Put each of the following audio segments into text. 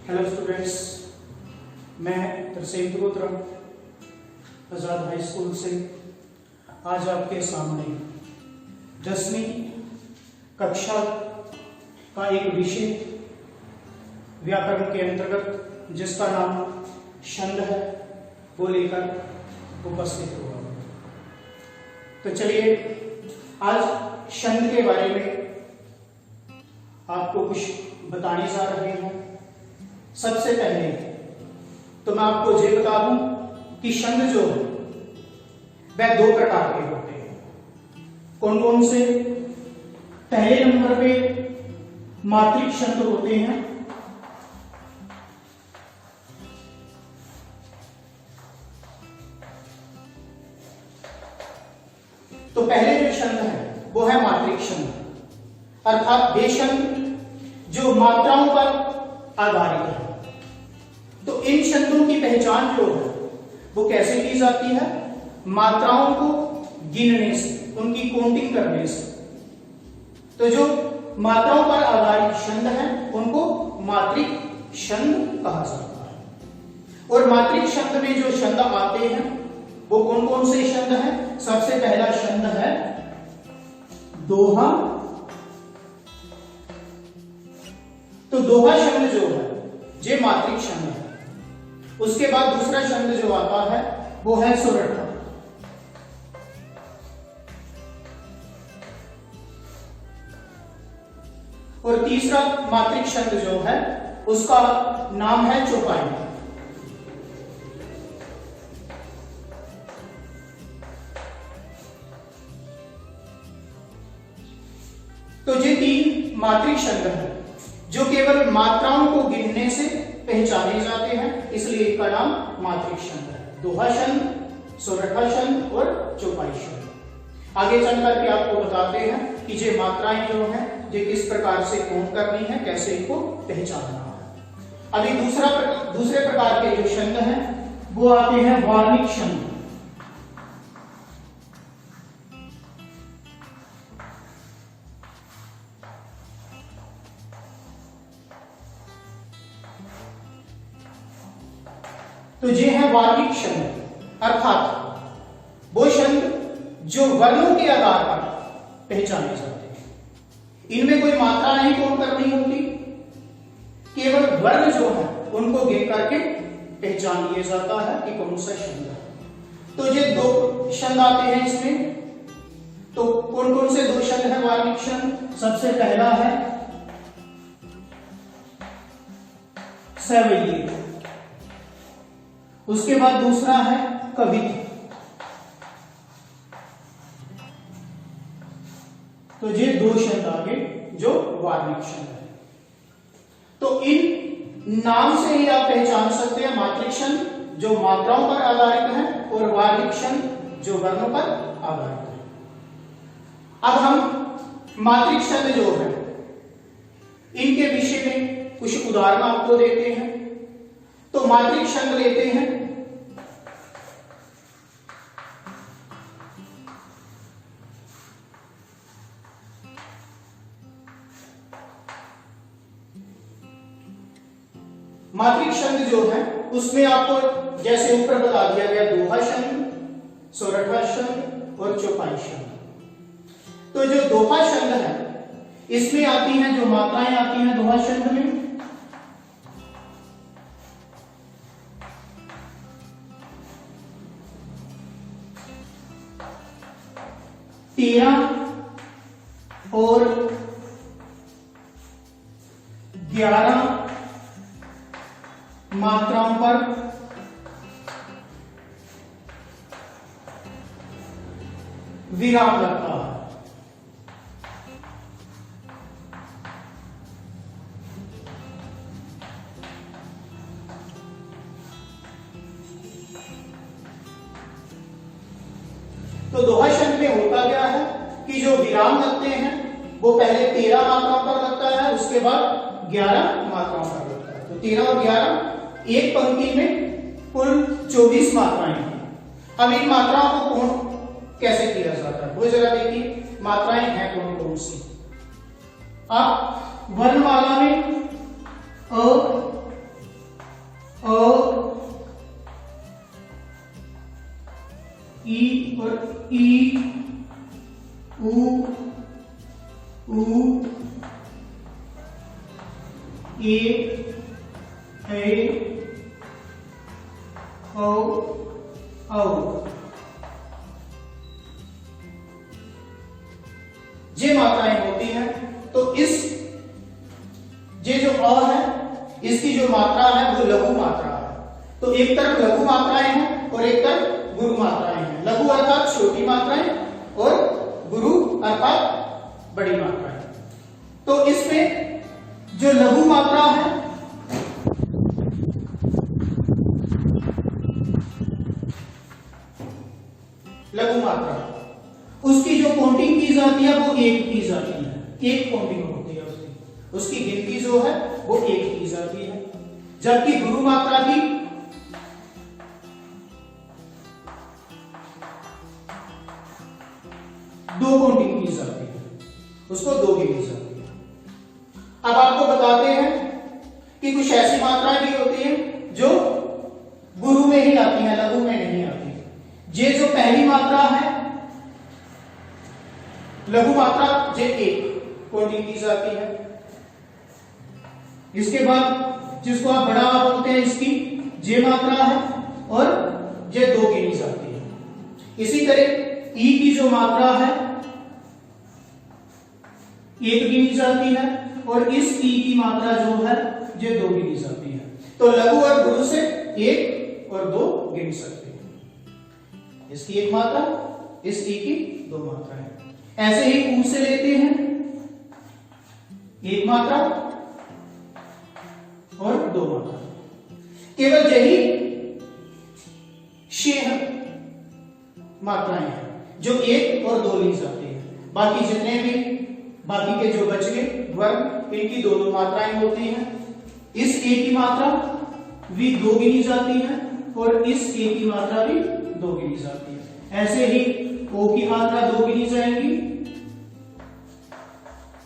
Hello students, मैं तरसेम त्रोत्रा आजाद high school से आज आपके सामने 10वीं कक्षा का एक विषय व्याकरण के अंतर्गत जिसका नाम छंद है वो लेकर उपस्थित हुआ। तो चलिए आज छंद के बारे में आपको कुछ बताने जा रहे हैं। सबसे पहले तो मैं आपको ये बता दूं कि छंद जो है वह दो प्रकार के होते हैं। कौन कौन से? पहले नंबर पे मात्रिक छंद होते हैं। तो पहले जो छंद है वो है मात्रिक छंद, अर्थात वे छंद जो मात्राओं पर आधारित है। तो इन छंदों की पहचान जो है वो कैसे की जाती है? मात्राओं को गिनने से, उनकी काउंटिंग करने से। तो जो मात्राओं पर आधारित छंद है उनको मात्रिक छंद कहा जाता है। और मात्रिक छंद में जो छंद आते हैं वो कौन कौन से छंद हैं? सबसे पहला छंद है दोहा। तो दोहा छंद जो है ये मात्रिक छंद है। उसके बाद दूसरा छंद जो आता है वो है सोरठा। और तीसरा मात्रिक छंद जो है उसका नाम है चौपाई। तो ये तीन मात्रिक छंद हैं जो केवल मात्राओं को गिनने से पहचाने जाते हैं, इसलिए इनका नाम मात्रिक छंद है। दोहा छंद, सोरठा छंद और चौपाई छंद। आगे चल करके आपको बताते हैं कि ये मात्राएं जो हैं ये किस प्रकार से काउंट करनी है, कैसे इनको पहचानना है। अभी दूसरे प्रकार के जो छंद हैं वो आते हैं वार्णिक छंद। तो ये है वार्णिक छंद, अर्थात वो छंद जो वर्णों के आधार पर पहचाने जाते हैं। इनमें कोई मात्रा नहीं काउंट करनी होती, केवल वर्ण जो है उनको गिन करके पहचान लिया जाता है कि कौन सा छंद है। तो ये दो छंद आते हैं इसमें। तो कौन कौन से दो छंद है वार्णिक छंद? सबसे पहला है सवैये, उसके बाद दूसरा है कवित्व। तो ये दो छंद आगे जो वार्णिक छंद है। तो इन नाम से ही आप पहचान सकते हैं मात्रिक छंद जो मात्राओं पर आधारित है और वार्णिक छंद जो वर्णों पर आधारित है। अब हम मात्रिक छंद जो है इनके विषय में कुछ उदाहरण आपको देते हैं। तो मात्रिक छंद लेते हैं। मात्रिक छंद जो है उसमें आपको जैसे ऊपर बता दिया गया दोहा छंद, सोरठा छंद और चौपाई छंद। तो जो दोहा छंद है इसमें आती हैं जो मात्राएं आती हैं दोहा छंद में, और 11 मात्राओं पर विराम लगता है। तो दोहा छंद में होता क्या है कि जो विराम लगते हैं वो पहले 13 मात्राओं पर लगता है, उसके बाद 11 मात्राओं पर लगता है। तो 13 और 11 एक पंक्ति में कुल 24 मात्राएं हैं। अब इन मात्राओं को काउंट कैसे किया जाता है वो जरा देखिए। मात्राएं हैं कौन कौन सी? आप वर्णमाला में अ, और ई, उ, ए, औ, ये मात्राएं होती हैं। तो इस ये जो अ है इसकी जो मात्रा है वो लघु मात्रा है। तो एक तरफ लघु मात्राएं हैं और एक तरफ गुरु मात्राएं हैं। लघु अर्थात छोटी मात्राएं और गुरु अर्थात बड़ी मात्राएं। तो इसमें जो लघु मात्रा है लघु मात्रा उसकी जो काउंटिंग की जाती है वो एक की जाती है, एक काउंटिंग होती है उसकी गिनती जो है वो एक की जाती है। जबकि गुरु मात्रा की दो काउंटिंग की जाती है, उसको दो गिनी जाती है। अब आपको बताते हैं कि कुछ ऐसी मात्राएं भी होती हैं जो गुरु में ही आती हैं, लघु में नहीं आती। ये जो पहली मात्रा है लघु मात्रा ये एक काउंटिंग की जाती है। इसके बाद जिसको आप बड़ा बोलते हैं इसकी जे मात्रा है और ये दो गिनी जाती है। इसी तरह ई की जो मात्रा है एक गिनी जाती है और इस ई की मात्रा जो है ये दो गिनी जाती है। तो लघु और गुरु से एक और दो गिन सकते हैं। इसकी एक मात्रा, इस ई की दो मात्राएं। ऐसे ही ऊ से लेते हैं एक मात्रा और दो मात्रा। केवल यही 6 मात्राएं हैं जो एक और दो ली जाती है। बाकी जितने भी बाकी के जो बच गए वर्ण इनकी दो दो मात्राएं होती हैं। इस ए की मात्रा भी दो गिनी जाती है और इस ए की मात्रा भी दो गिनी जाती है। ऐसे ही ओ की मात्रा दो गिनी जाएंगी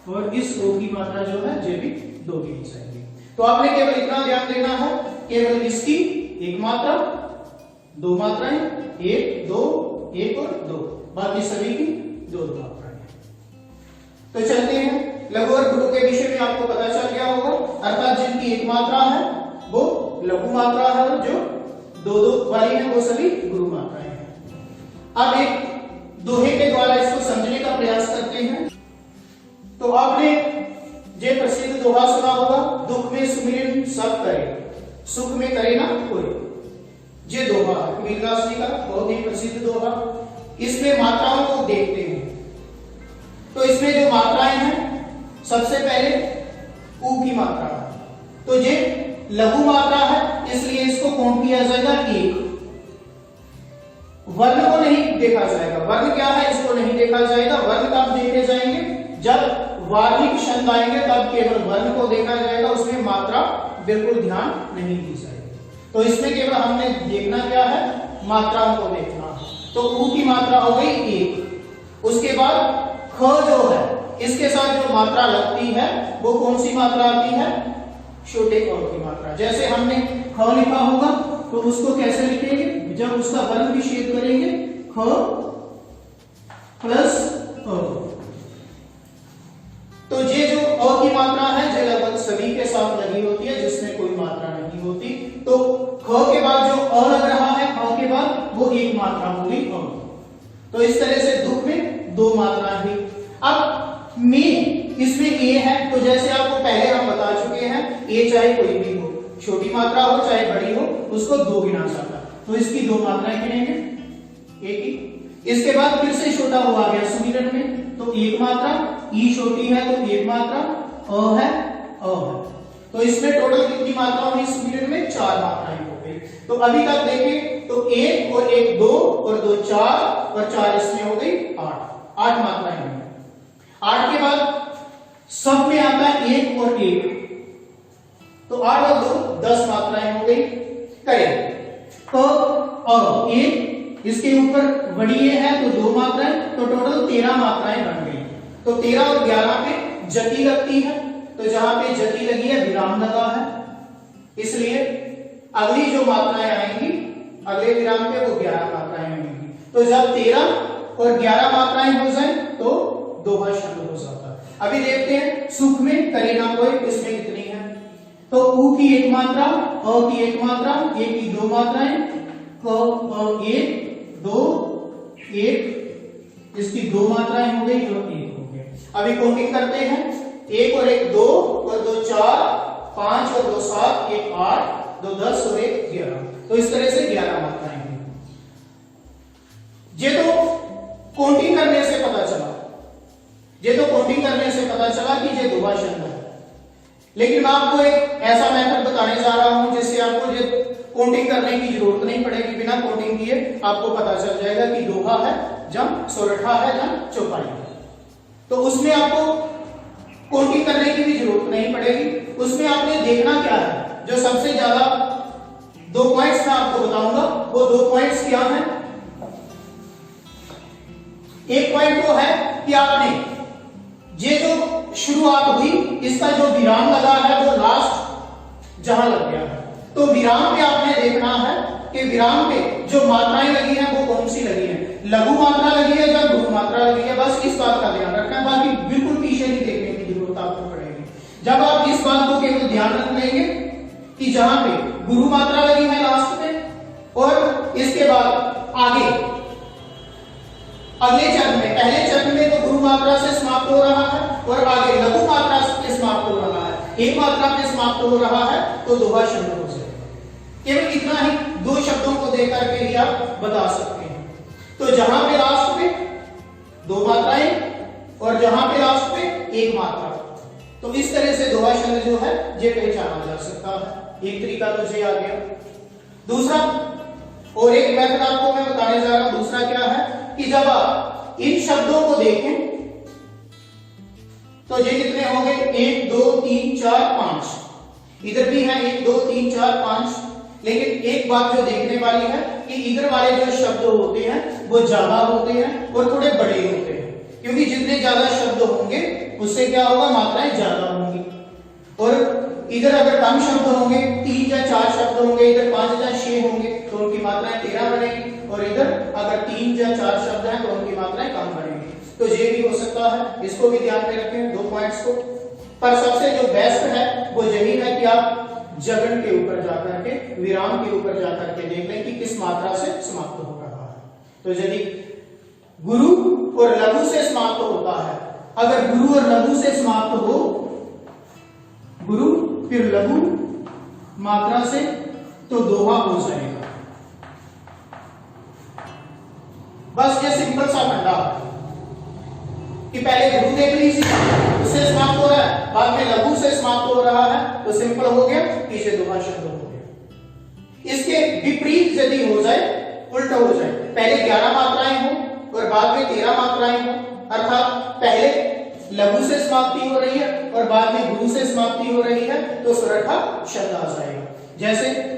और इस ओ की मात्रा जो है ये भी दो गिनी जाएंगी। तो आपने केवल इतना ध्यान देना है, केवल इसकी एक मात्रा, दो मात्राएं, एक, दो, एक और दो, बाकी सभी की दो दो मात्राएं। तो चलते हैं लघु और गुरु के विषय में आपको पता चल गया होगा। अर्थात जिनकी एक मात्रा है वो लघु मात्रा है और जो दो दो वाली है वो सभी गुरु मात्राएं हैं। अब एक दोहे के द्वारा इसको समझने का प्रयास करते हैं। तो आपने ये प्रसिद्ध दोहा सुना होगा, दुख में सुमिरन सब करे, सुख में करे ना कोई। ये दोहा कबीरदास जी का बहुत ही प्रसिद्ध दोहा। इसमें मात्राओं को देखते हैं। तो इसमें जो मात्राएं हैं सबसे पहले ऊ की मात्रा है। तो ये लघु मात्रा है इसलिए इसको काउंट किया जाएगा एक। वर्ण को नहीं देखा जाएगा। वर्ण क्या है इसको नहीं देखा जाएगा। वर्ण कब देखे जाएंगे जब वार्णिक छंद आएंगे तब केवल वर्ण को देखा जाएगा, उसमें मात्रा बिल्कुल ध्यान नहीं दी जाएगी। तो इसमें केवल हमने देखना क्या है, मात्राओं को देखना। तो ऊ की मात्रा हो गई एक। उसके बाद ख जो है इसके साथ जो मात्रा लगती है वो कौन सी मात्रा आती है, छोटे अ की मात्रा। जैसे हमने ख लिखा होगा तो उसको कैसे लिखेंगे, जब उसका वर्ण विच्छेद करेंगे ख प्लस अ। तो ये जो अ की मात्रा है ये लगभग सभी के साथ लगी होती है जिसमें कोई मात्रा नहीं होती। तो ख के बाद जो अ लग रहा है ख के बाद वो एक मात्रा होगी अ। तो इस तरह से दुख में दो मात्राएं हुई। अब में इसमें ए है तो जैसे आपको पहले हम बता चुके हैं ए चाहे कोई भी हो, छोटी मात्रा हो चाहे बड़ी हो, उसको दो गिना जाता है। तो इसकी दो मात्राएं गिनेंगे ए की। इसके बाद फिर से छोटा हुआ गया सुमिरन में तो एक मात्रा, ई छोटी है तो एक मात्रा, अ है अ है। तो इसमें टोटल कितनी मात्राएं हुई सुमिरन में, चार मात्राएं हो गई। तो अभी तक देखें तो एक और एक दो और दो चार और चार इसमें हो गई आठ मात्राएं हुई। 8 के बाद सब में आता है एक और एक, तो 8 और 2 10 मात्राएं हो गई। करें तो एक इसके ऊपर बड़ी ए है तो दो मात्राएं, तो टोटल 13 मात्राएं बन गई। तो 13 और 11 पे जति लगती है, तो जहां पे जति लगी है विराम लगा है, इसलिए अगली जो मात्राएं आएंगी अगले विराम पे वो 11 मात्राएं आएंगी। तो जब 13 और 11 मात्राएं हो जाए तो दोहा शब्द हो जाता है। अभी देखते हैं सुख में करीना कोई इसमें कितनी है। तो उ की एक मात्रा, अ की एक मात्रा, ए की दो मात्राएं, क एक दो एक, इसकी दो मात्राएं हो गई और एक हो गया। अभी काउंटिंग करते हैं, एक और एक दो और दो चार, पांच और दो सात, एक आठ, दो 10 और एक 11। तो इस तरह से 11 मात्राएं हैं। ये तो काउंटिंग करने से पता चला, ये तो काउंटिंग करने से पता चला कि ये दोहा शब्द है। लेकिन मैं आपको एक ऐसा मेथड बताने जा रहा हूं जिससे आपको ये काउंटिंग करने की जरूरत नहीं पड़ेगी। बिना काउंटिंग किए आपको पता चल जाएगा कि दोहा है जम सोरठा है जम चौपाई है। तो उसमें आपको काउंटिंग करने की भी जरूरत नहीं पड़ेगी। उसमें आपने देखना क्या है, जो सबसे ज्यादा 2 पॉइंट्स मैं आपको बताऊंगा, वो 2 पॉइंट्स क्या हैं। एक पॉइंट तो है कि आपने ये जो शुरुआत हुई इसका जो विराम लगा है वो लास्ट जहां लग गया है, तो विराम पे आपने देखना है कि विराम पे जो मात्राएं लगी हैं वो कौन सी लगी हैं, लघु मात्रा लगी है या गुरु मात्रा लगी है। बस इस बात का ध्यान रखना है, बाकी बिल्कुल पीछे नहीं देखने की जरूरत आपको पड़ेगी। जब आप इस बात को केवल ध्यान रख लेंगे कि जहां पे गुरु मात्रा लगी है लास्ट में और इसके बाद आगे अगले चरण में, पहले चरण में तो गुरु मात्रा से समाप्त हो रहा है और आगे लघु मात्रा से समाप्त हो रहा है, एक मात्रा में समाप्त हो रहा है, तो दोहा शब्द हो जाएगा। केवल इतना ही 2 शब्दों को देकर के ही आप बता सकते हैं। तो जहां पे लास्ट पे 2 मात्राएं और जहां पे लास्ट पे 1 मात्रा, तो इस तरह से दोहा शब्द जो है ये पहचाना जा सकता है। एक तरीका तो ये आ गया। दूसरा और एक मेथड आपको मैं बताने जा रहा हूं, दूसरा क्या है कि जब आप इन शब्दों को देखें तो ये कितने होंगे, 1 2 3 4 5, इधर भी है 1 2 3 4 5। लेकिन एक बात जो देखने वाली है कि इधर वाले जो शब्द होते हैं वो ज्यादा होते हैं और थोड़े बड़े होते हैं, क्योंकि जितने ज्यादा शब्द होंगे उससे क्या होगा, मात्राएं ज्यादा होंगी। और इधर अगर कम शब्द होंगे, 3 या 4 शब्द होंगे, इधर 5 या 6 होंगे, तो उनकी मात्राएं 13 बनेगी। और इधर अगर 3 या 4 शब्द हैं तो उनकी मात्राएं कम बनेगी। तो ये भी हो सकता है, इसको भी ध्यान में रखें 2 पॉइंट्स को। पर सबसे जो बेस्ट है वो यही है कि आप जगन के ऊपर जाकर के, विराम के ऊपर जाकर के देख लें कि किस मात्रा से समाप्त हो रहा है। तो यदि गुरु और लघु से समाप्त होता है, अगर गुरु और लघु से समाप्त हो, गुरु फिर लघु मात्रा से, तो दोहा हो जाएगा। बस ये सिंपल सा फंडा कि पहले गुरु देख लीजिए, उससे समाप्त हो रहा है, बाद में लघु से समाप्त हो रहा है, तो सिंपल हो गया, पीछे दोहा शब्द हो गया। इसके विपरीत यदि हो जाए, उल्टा हो जाए, पहले 11 मात्राएं हो और बाद में 13 मात्राएं हो, अर्थात पहले लघु से समाप्ति हो रही है और बाद में गुरु से समाप्ति हो रही है, तो सोरठा शब्द आ जाएगा। जैसे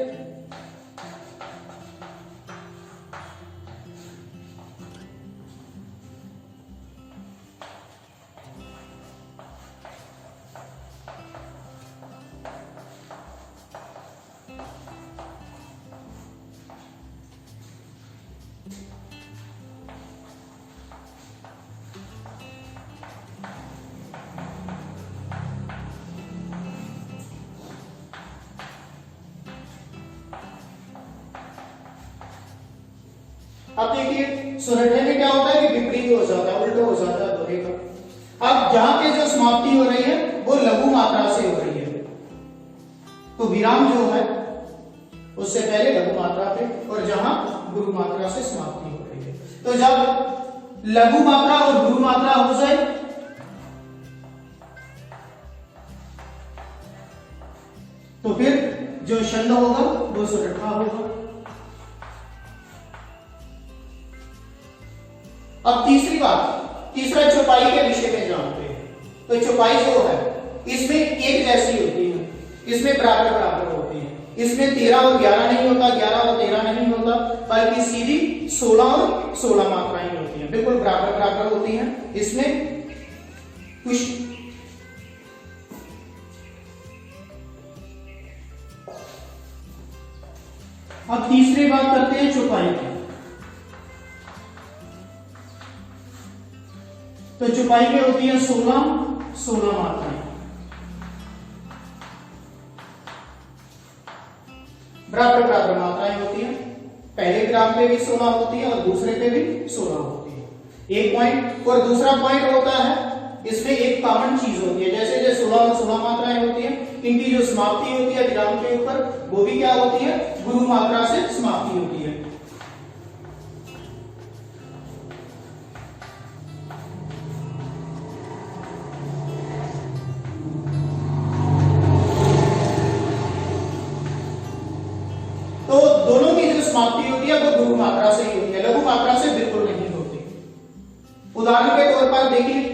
अब देखिए सोरठे में क्या होता है कि विपरीत हो जाता है, उल्टा हो जाता है दोहे का। अब जहां पे जो समाप्ति हो रही है वो लघु मात्रा से हो रही है, तो विराम जो है उससे पहले लघु मात्रा पे, और जहां गुरु मात्रा से समाप्ति हो रही है। तो जब लघु मात्रा और गुरु मात्रा हो जाए तो फिर जो छंद होगा वो सोरठा होगा। अब तीसरी बात, तीसरा चौपाई के विषय में जानते हैं। तो चौपाई जो है इसमें एक जैसी होती है, इसमें बराबर बराबर होती है। इसमें 13 और 11 नहीं होता, 11 और 13 नहीं होता, बल्कि सीधी 16 और 16 मात्राएं होती हैं, बिल्कुल बराबर बराबर होती हैं। इसमें कुछ अब तीसरी बात करते हैं चौपाई की। तो चौपाई में होती है 16 मात्राएं। बराबर बराबर मात्राएं होती हैं, पहले ग्राम पे भी 16 होती है और दूसरे पे भी 16 होती है, एक पॉइंट। और दूसरा पॉइंट होता है इसमें एक कॉमन चीज होती है, जैसे जैसे 16 और 16 मात्राएं होती है, इनकी जो समाप्ति होती है विराम के ऊपर वो भी क्या होती है, गुरु मात्रा से समाप्ति होती है। तो दोनों की जो समाप्ति होती है वो गुरु मात्रा से ही होती है, लघु मात्रा से बिल्कुल नहीं होती। उदाहरण के तौर पर देखिए,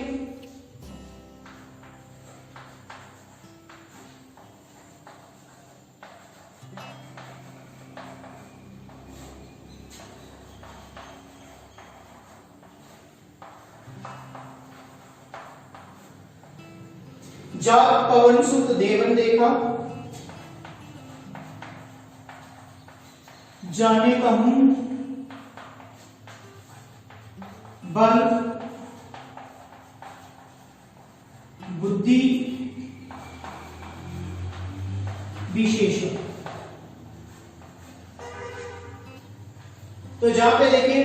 जा पवन सुत देवन देखा, जाने कहूं बल बुद्धि विशेष। तो जहां पे देखिए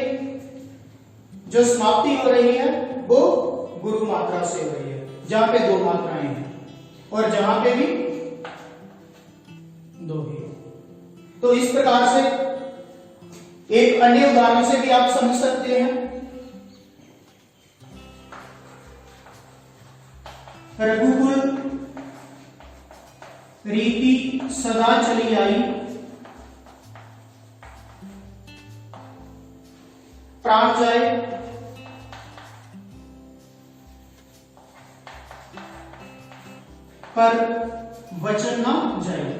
जो समाप्ति हो रही है वो गुरु मात्रा से हो रही है, जहां पे 2 मात्राएं हैं और जहां पे भी 2 ही। तो इस प्रकार से एक अन्य उदाहरण से भी आप समझ सकते हैं। रघुकुल रीति सदा चली आई, प्राण जाए पर वचन ना जाए।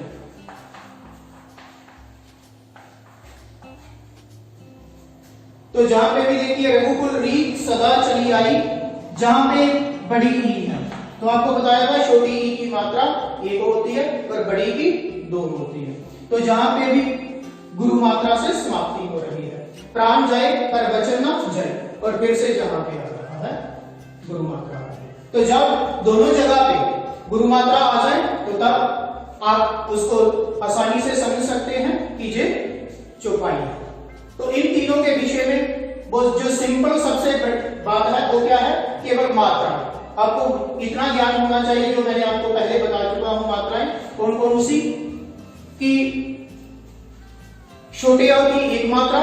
तो जहां पे भी देखिए रघुकुल रीत सदा चली आई, जहां पे बड़ी ई है, तो आपको बताया था छोटी ई की मात्रा 1 होती है और बड़ी की 2 होती है। तो जहां पे भी गुरु मात्रा से समाप्ति हो रही है, प्राण जाए पर वचन ना जाए, और फिर से जहां पे आ रहा है गुरु मात्रा आ जाए। तो जब दोनों जगह पे गुरु मात्रा आ जाए तो तब आप उसको आसानी से समझ सकते हैं कि ये चौपाई है। तो इन तीनों के विषय में वो जो सिंपल सबसे बात है वो क्या है, केवल मात्रा। आपको इतना ज्ञान होना चाहिए जो मैंने आपको पहले बता चुका हूं, मात्राएं कौन कौन सी, कि छोटे अ की 1 मात्रा,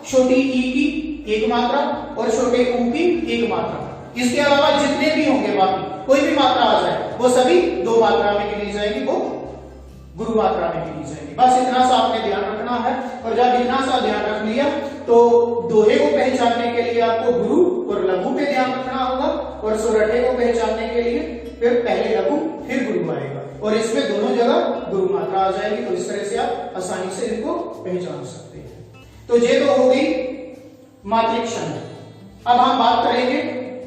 छोटी ई की 1 मात्रा और छोटे ऊ की 1 मात्रा। इसके अलावा जितने भी होंगे बाकी कोई भी मात्रा आ जाए वो सभी 2 मात्रा में गिनी जाएगी, वो गुरु मात्रा में गिनी जाएगी। बस इतना सा आपने ध्यान रखना है। और जब इतना सा ध्यान रख लिया तो दोहे को पहचानने के लिए आपको गुरु और लघु पे ध्यान रखना होगा, और सोरठे को पहचानने के लिए फिर पहले लघु फिर गुरु आएगा, और इसमें दोनों जगह गुरु मात्रा आ जाएगी। तो इस तरह से आप आसानी से इनको पहचान सकते हैं। तो ये तो हो गई मात्रिक छंद। अब हम बात करेंगे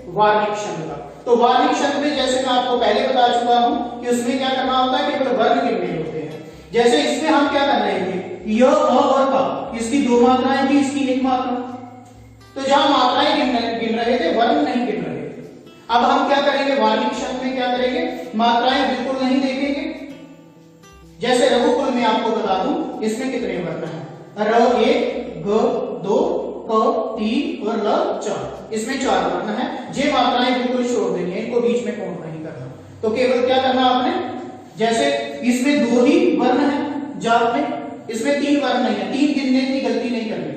वार्णिक छंद का। तो वार्णिक छंद में जैसे मैं आपको पहले बता चुका हूं कि उसमें क्या करना होता है, केवल वर्ण गिनने होते हैं। जैसे इसमें हम क्या कर रहे थे, य अ और क, इसकी 2 मात्राएं थी, इसकी 1 मात्रा। तो जहां मात्राएं गिन रहे थे, वर्ण नहीं गिन रहे थे। अब हम क्या करेंगे, वार्णिक छंद में क्या करेंगे, मात्राएं बिल्कुल नहीं देखेंगे। जैसे रघुकुल में आपको बता दूं इसमें कितने वर्ण हैं, र 1, ग 2, क 3 और ल 4। इसमें 4 वर्ण हैं। ये मात्राएं बिल्कुल छोड़ देनी है, इनको बीच में काउंट नहीं करना। तो केवल क्या करना आपने, जैसे इसमें 2 ही वर्ण है जाप में, इसमें 3 वर्ण नहीं है, 3 गिनने की गलती नहीं करनी।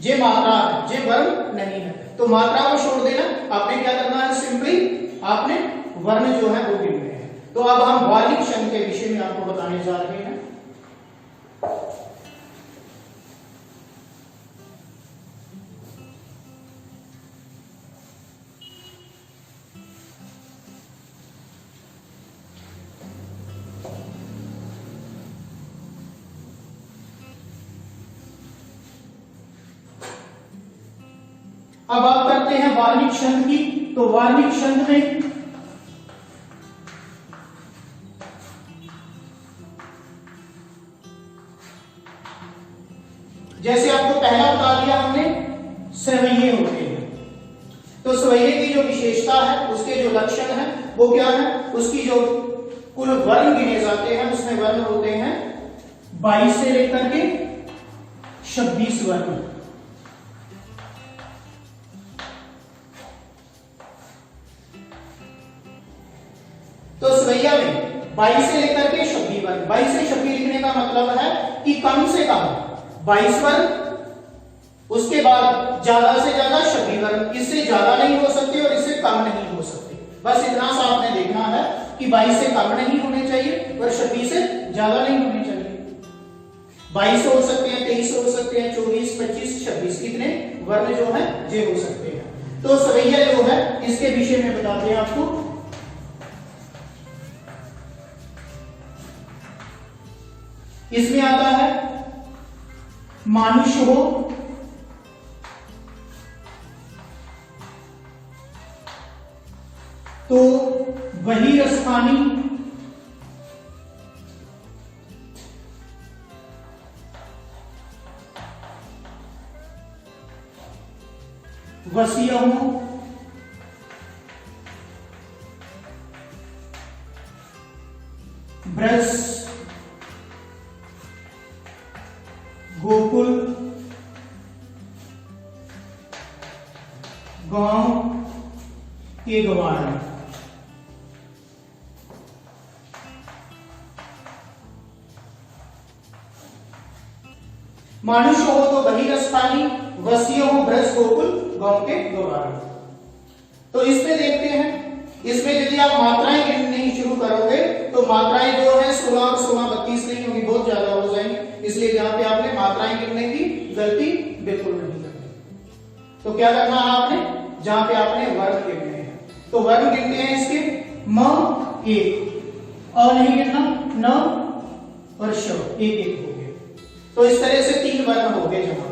ये मात्रा है, ये वर्ण नहीं है, तो मात्रा को छोड़ देना। आपने क्या करना है, सिंपली आपने वर्ण जो है वो गिनने हैं। तो अब हम वार्णिक छंद के विषय में आपको बताने जा रहे हैं। अब बात करते हैं वार्णिक छंद की। तो वार्णिक छंद में जैसे आपको पहला बता दिया हमने, सवैये होते हैं। तो तो सवैये की जो विशेषता है, उसके जो लक्षण है वो क्या है, उसकी जो कुल वर्ण गिने जाते हैं उसमें वर्ण होते हैं 22 से लेकर के 26 वर्ण। तो सवैया में 22 से लेकर के 26 वर्ण, 22 से 26 लिखने का मतलब है कि कम से कम 22 वर्ण, उसके बाद ज्यादा से ज्यादा 26 वर्ण, इससे ज्यादा नहीं हो सकते और इससे कम नहीं हो सकते। बस इतना सा आपने देखना है कि 22 से कम नहीं होने चाहिए और 26 से ज्यादा नहीं होने चाहिए। 22 हो सकते हैं, 23 हो सकते हैं, 24, 25, 26 कितने वर्ण जो है ये हो सकते हैं। तो सवैया जो है इसके विषय में बताते हैं आपको। इसमें आता है मानुष हो, तो वही रसखानी, वसीय हो, ब्रज, गोकुल, गांव के गवार। मानुष हो तो वही रसखानी, वसीय हो ब्रज, गोकुल, गांव के गवार। तो इसमें देखते हैं, इसमें यदि आप मात्राएं गिननी शुरू करोगे तो मात्राएं जो है 16 और 16 32 नहीं होगी, बहुत ज्यादा हो जाएंगे। इसलिए यहाँ पे आपने मात्राएं गिनने की गलती बिल्कुल नहीं करनी। तो क्या करना है आपने, जहां पे आपने वर्ण गिनने हैं तो वर्ण गिनते हैं इसके म 1, अ नहीं गिनना, न और श, एक एक हो गए। तो इस तरह से 3 वर्ण हो गए। जहां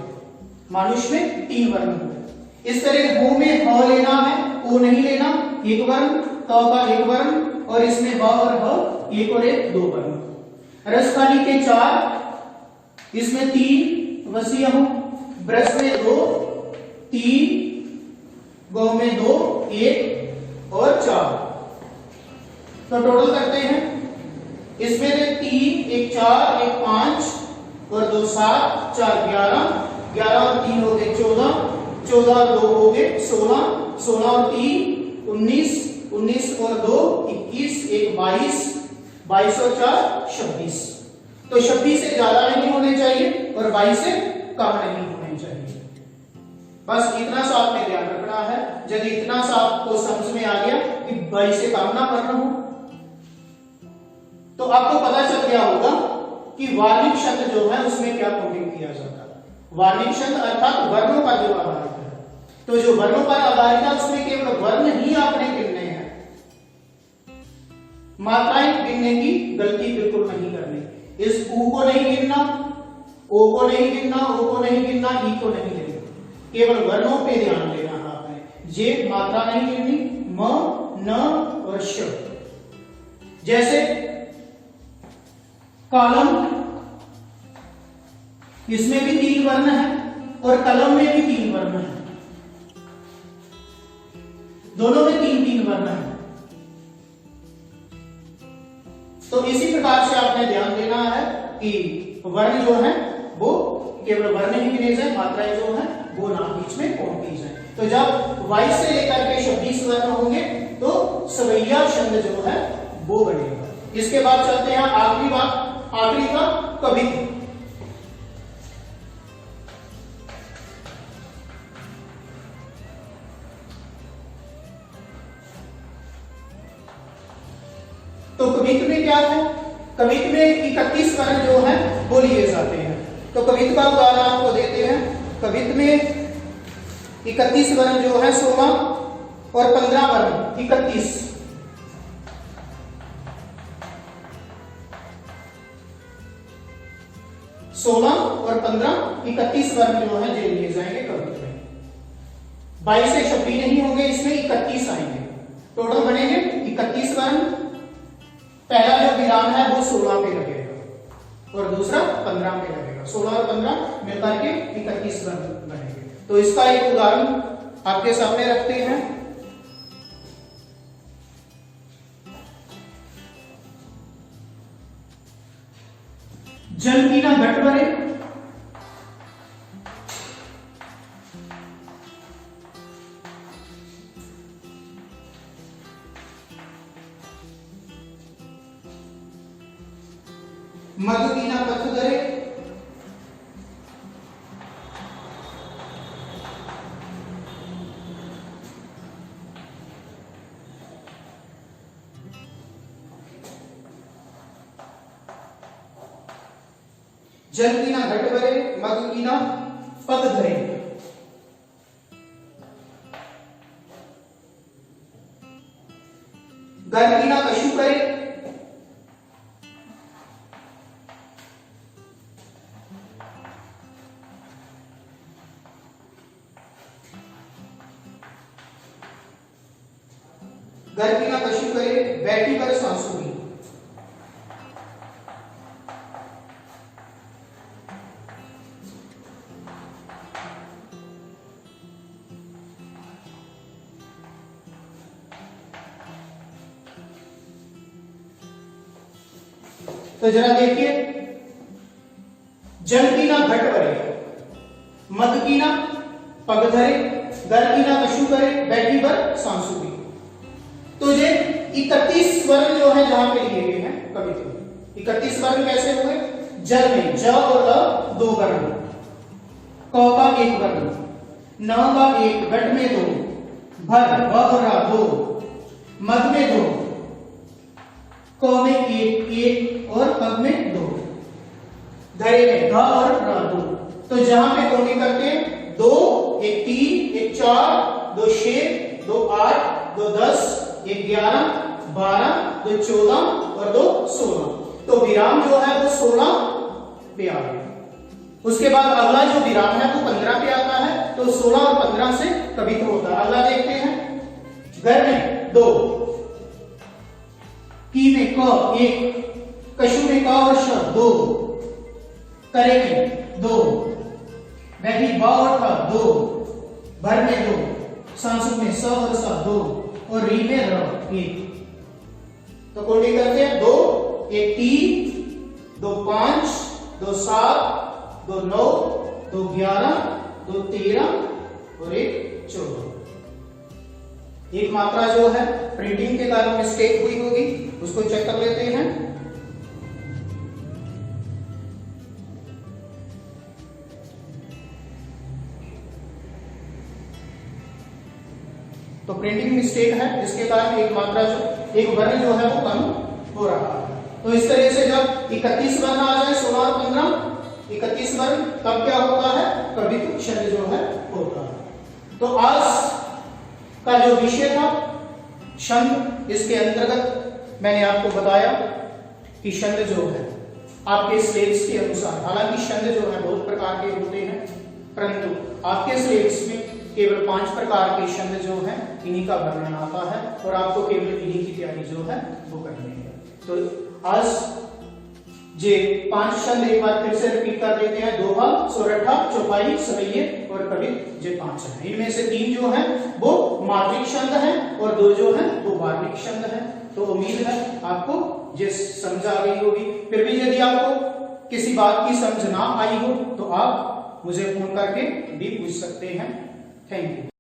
मानुष में 3 वर्ण हो गए। इस तरह हो में ह लेना है, ओ नहीं लेना, एक वर्ण, त का एक वर्ण, और इसमें ब और ह एक और एक 2 वर्ण। रसखानी के 4, इसमें 3, वसीय हो, ब्रज में 2, 3, गौ में 2, 1 और 4। तो टोटल करते हैं, इसमें 3, 1 4, 1 5 और 2 7, 4 11, 11 और 3 हो गए 14, 14 और 2 हो गए 16, 16 और 3 19, 19 और 2 21, 1 22, 22 और 4 26। तो 26 से ज्यादा नहीं होने चाहिए और 22 से कम नहीं होने चाहिए। बस इतना सा आपने ध्यान रखना है। यदि इतना सा आपको समझ में आ गया कि 22 से कम ना वर्ण हो, तो आपको पता चल गया होगा कि वार्णिक शब्द जो है उसमें क्या कोडिंग किया जाता है। वार्णिक शब्द अर्थात वर्णों पर जो आधारित है। तो जो वर्णों पर आधारित है उसमें केवल वर्ण ही आपने गिनने हैं, मात्राएं गिनने की गलती बिल्कुल नहीं करनी। इस ऊ को नहीं गिनना, ओ को नहीं गिनना, ओ को नहीं गिनना, ई को नहीं गिनना, केवल वर्णों पे ध्यान देना है आपने। जे मात्रा नहीं गिननी, म, न और श। जैसे कालम, इसमें भी 3 वर्ण है और कलम में भी 3 वर्ण है, दोनों में 3-3 वर्ण है। तो इसी प्रकार से आपने ध्यान देना है कि वर्ण जो है वो केवल वर्ण ही गिने जाए, मात्राएं जो है वो ना बीच में कौन की जाए। तो जब 22 से लेकर के 26 वर्ण होंगे तो सवैया छंद जो है वो बनेगा। इसके बाद चलते हैं आखिरी का कवित्व। तो कवित्व में क्या है, कवित्व में 31 वर्ण जो है वो लिए जाते हैं। तो कवित्व का उदाहरण आपको देते हैं। कवित्व में 31 वर्ण जो है 16 और 15 वर्ण 31। 16 और 15 31 वर्ण जो है जे लिए जाएंगे कवित्व में। 22 से 26 नहीं होंगे, इसमें 31 आएंगे। टोटल बनेंगे 31 वर्ण। पहला जो विराम है वो 16 पे लगेगा और दूसरा 15 पे लगेगा। 16 और 15 मिलकर के 31 वर्ण बनेंगे। तो इसका एक उदाहरण आपके सामने रखते हैं। जल की ना घट भरे, मधु की ना पथ धरे, जल की ना घट भरे, मधु की ना पथ धरे। घर की ना कशु करे, घर की ना कशु करे, बैठी कर सांसुरी। तो जरा देखिए, जल की ना घट भरे, मद की ना पग धरे, घर की ना कशु करे, बैठी पर सांसुरी। तो ये 31 वर्ण जो है जहां पे लिए गए हैं कविता। 31 वर्ण कैसे हुए? जल में ज और ल 2 वर्ण, क का 1 वर्ण, न का 1, घट में 2, भर व और रा 2, मद में 2, क में 1 और पग में 2, धरे में ध और र 2। तो जहां पे कोटि करते हैं 2, 1 3, 1 4, 2 6, 2 8, 2 10, 1 11, 12, 2 14 और 2 16। तो विराम जो है वो 16 पे आ गया। उसके बाद अगला जो विराम है वो 15 पे आता है। तो 16 और 15 से कवित्व होता है। अगला देखते हैं। घर में 2, की में क 1, कशु में क और श 2, करे में 2, बैठी ब और ठ 2, भर में 2, सांसु में स और स 2 और री में र 1। तो कोटि करते हैं 2, 1 3, 2 5, 2 7, 2 9, 2 11, 2 13 और 1 14। एक मात्रा जो है प्रिंटिंग के कारण मिस्टेक हुई होगी, उसको चेक कर लेते हैं। तो प्रिंटिंग मिस्टेक है, इसके कारण एक मात्रा जो एक वर्ण जो है वो कम हो रहा है। तो इस तरह से जब 31 वर्ण आ जाए 16 और 15, 31 वर्ण तब क्या होता है? कवित्व छंद जो है होता है। तो आज का जो विषय था छंद, इसके अंतर्गत मैंने आपको बताया कि छंद जो है आपके सिलेबस के अनुसार, हालांकि छंद जो है बहुत प्रकार के होते हैं, परंतु आपके सिलेबस में केवल 5 प्रकार के छंद जो है इन्हीं का वर्णन आता है और आपको केवल इन्हीं की तैयारी जो है वो करनी है। तो आज जे 5 छंद एक बार फिर से रिपीट कर देते हैं। दोहा, सोरठा, चौपाई, सवैये और कवित्व, जे 5 है। इनमें से 3 जो है वो मात्रिक छंद है और 2 जो है वो वार्णिक छंद है। तो उम्मीद है आपको ये समझ आ गई होगी। फिर भी यदि आपको किसी बात की समझ ना आई हो तो आप मुझे फोन करके भी पूछ सकते हैं। Thank you.